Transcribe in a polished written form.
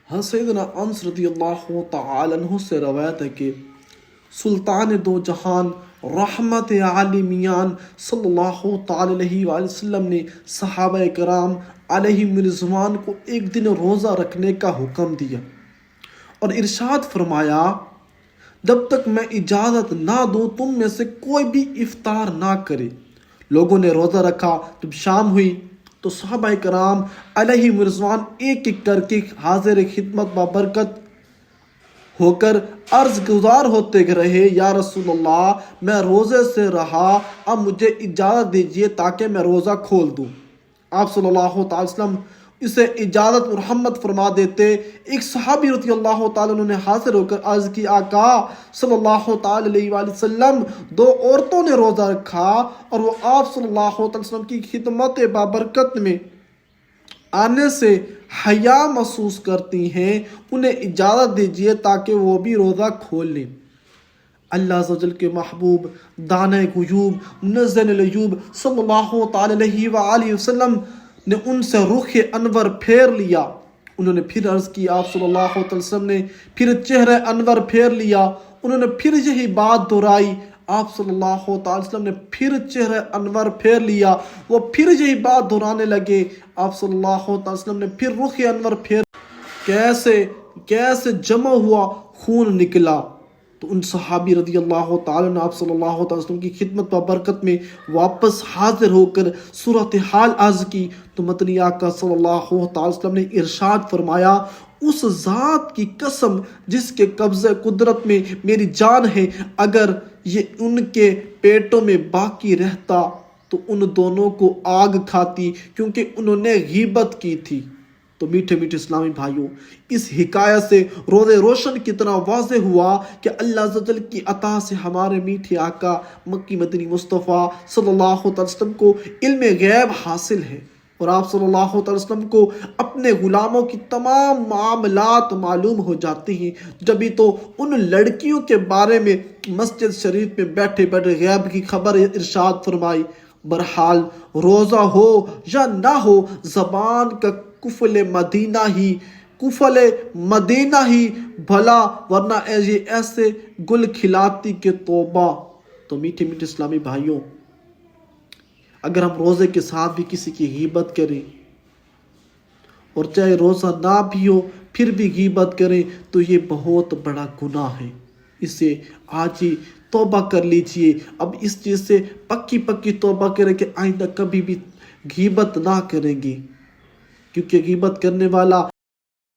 سیدنا انس رضی اللہ تعالی عنہ سے روایت ہے کہ سلطان دو جہان رحمت عالمیان صلی اللہ تعالی علیہ وآلہ وسلم نے صحابہ کرام علیہم رضوان کو ایک دن روزہ رکھنے کا حکم دیا اور ارشاد فرمایا، جب تک میں اجازت نہ دوں تم میں سے کوئی بھی افطار نہ کرے۔ لوگوں نے روزہ رکھا۔ جب شام ہوئی تو صحابہ کرام علیہم رضوان ایک ایک کر کے حاضر خدمت بابرکت ہو کر عرض گزار ہوتے رہے، یا رسول اللہ میں روزے سے رہا، اب مجھے اجازت دیجیے تاکہ میں روزہ کھول دوں۔ آپ صلی اللہ تعالی وسلم اسے اجازت مرحمت فرما دیتے۔ ایک صحابی رضی اللہ تعالیٰ عنہ نے حاضر ہو کر عرض کی، آقا صلی اللہ تعالی علیہ وآلہ وسلم دو عورتوں نے روزہ رکھا اور وہ آپ صلی اللہ تعالی وسلم کی خدمت بابرکت میں آنے سے حیا محسوس کرتی ہیں، انہیں اجازت دیجیے تاکہ وہ بھی روزہ کھول لیں۔ اللہ عز و جل کے محبوب دانہ غیوب منزل العیوب صلی اللہ تعالی علیہ وآلہ وسلم نے ان سے رخ انور پھیر لیا۔ انہوں نے پھر عرض کی، آپ صلی اللہ علیہ وسلم نے پھر چہرہ انور پھیر لیا۔ انہوں نے پھر یہی بات دہرائی۔ آپ صلی اللہ علیہ وسلم نے پھر چہرہ انور پھیر لیا۔ وہ پھر یہی بات دہرانے لگے۔ آپ صلی اللہ علیہ وسلم نے پھر رخ انور پھیر کیسے جمع ہوا خون نکلا۔ تو ان صحابی رضی اللہ تعالیٰ نے آپ صلی اللہ علیہ وسلم کی خدمت و برکت میں واپس حاضر ہو کر صورتحال عرض کی تو مدنی آقا صلی اللہ علیہ وسلم نے ارشاد فرمایا، اس ذات کی قسم جس کے قبضہ قدرت میں میری جان ہے، اگر یہ ان کے پیٹوں میں باقی رہتا تو ان دونوں کو آگ کھاتی، کیونکہ انہوں نے غیبت کی تھی۔ تو میٹھے میٹھے اسلامی بھائیوں، اس حکایت سے روز روشن کتنا واضح ہوا کہ اللہ عز و جل کی عطا سے ہمارے میٹھے آقا مکی مدنی مصطفیٰ صلی اللہ علیہ وسلم کو علم غیب حاصل ہے، اور آپ صلی اللہ علیہ وسلم کو اپنے غلاموں کی تمام معاملات معلوم ہو جاتی ہیں۔ جبھی تو ان لڑکیوں کے بارے میں مسجد شریف میں بیٹھے بیٹھے غیب کی خبر ارشاد فرمائی، برحال روزہ ہو یا نہ ہو، زبان کا کفل مدینہ ہی بھلا، ورنہ یہ ایسے گل کھلاتی کہ توبہ۔ تو میٹھے میٹھے اسلامی بھائیوں، اگر ہم روزے کے ساتھ بھی کسی کی غیبت کریں اور چاہے روزہ نہ بھی ہو پھر بھی غیبت کریں تو یہ بہت بڑا گناہ ہے۔ اسے آج ہی توبہ کر لیجئے۔ اب اس چیز سے پکی توبہ کریں کہ آئندہ کبھی بھی غیبت نہ کریں گے، کیونکہ غیبت کرنے والا